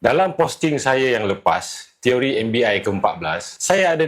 Dalam posting saya yang lepas, teori MBI ke-14, saya ada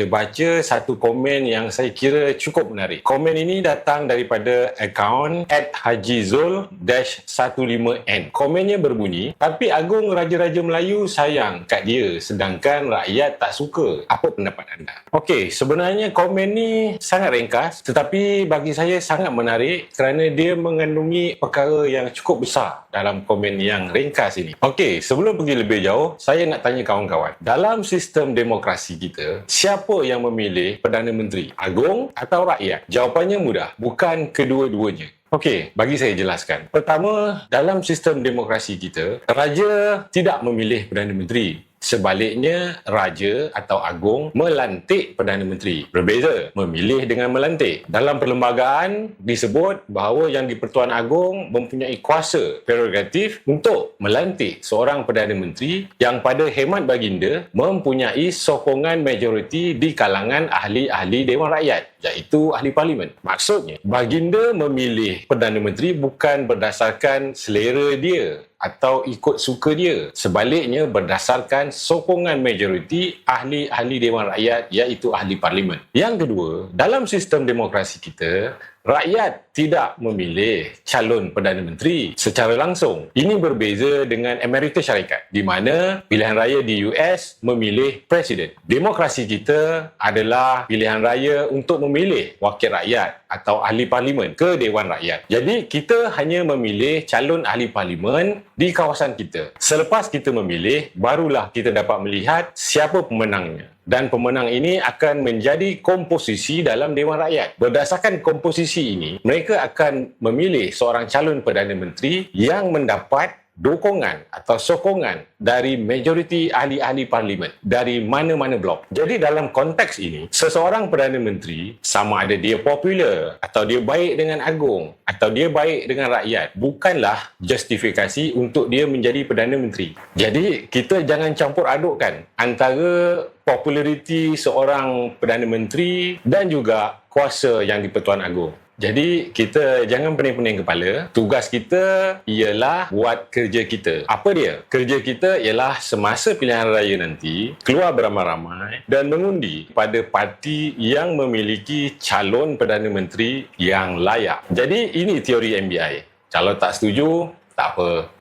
baca satu komen yang saya kira cukup menarik. Komen ini datang daripada akaun @hajizul-15n. Komennya berbunyi, tapi Agong Raja-Raja Melayu sayang kat dia, sedangkan rakyat tak suka. Apa pendapat anda? Okey, sebenarnya komen ni sangat ringkas, tetapi bagi saya sangat menarik kerana dia mengandungi perkara yang cukup besar dalam komen yang ringkas ini. Okey, sebelum pergi lebih jauh, saya nak tanya kawan-kawan. Dalam sistem demokrasi kita, siapa yang memilih Perdana Menteri? Agong atau rakyat? Jawapannya mudah, bukan kedua-duanya. Okey, bagi saya jelaskan. Pertama, dalam sistem demokrasi kita, raja tidak memilih Perdana Menteri. Sebaliknya, raja atau agong melantik Perdana Menteri. Berbeza, memilih dengan melantik. Dalam perlembagaan, disebut bahawa Yang di-Pertuan Agong mempunyai kuasa prerogatif untuk melantik seorang Perdana Menteri yang pada hemat baginda mempunyai sokongan majoriti di kalangan ahli-ahli Dewan Rakyat, iaitu ahli parlimen. Maksudnya, baginda memilih Perdana Menteri bukan berdasarkan selera dia atau ikut suka dia. Sebaliknya, berdasarkan sokongan majoriti ahli-ahli Dewan Rakyat, iaitu ahli parlimen. Yang kedua, dalam sistem demokrasi kita, rakyat tidak memilih calon Perdana Menteri secara langsung. Ini berbeza dengan Amerika Syarikat, di mana pilihan raya di US memilih presiden. Demokrasi kita adalah pilihan raya untuk memilih wakil rakyat atau ahli parlimen ke Dewan Rakyat. Jadi, kita hanya memilih calon ahli parlimen di kawasan kita. Selepas kita memilih, barulah kita dapat melihat siapa pemenangnya. Dan pemenang ini akan menjadi komposisi dalam Dewan Rakyat. Berdasarkan komposisi ini, mereka akan memilih seorang calon Perdana Menteri yang mendapat dukungan atau sokongan dari majoriti ahli-ahli parlimen dari mana-mana blok. Jadi dalam konteks ini, seseorang Perdana Menteri, sama ada dia popular atau dia baik dengan Agong atau dia baik dengan rakyat, bukanlah justifikasi untuk dia menjadi Perdana Menteri. Jadi kita jangan campur adukkan antara populariti seorang Perdana Menteri dan juga kuasa Yang di-Pertuan Agong. Jadi, kita jangan pening-pening kepala. Tugas kita ialah buat kerja kita. Apa dia? Kerja kita ialah semasa pilihan raya nanti, keluar beramai-ramai dan mengundi pada parti yang memiliki calon Perdana Menteri yang layak. Jadi, ini teori MBI. Kalau tak setuju, tak apa.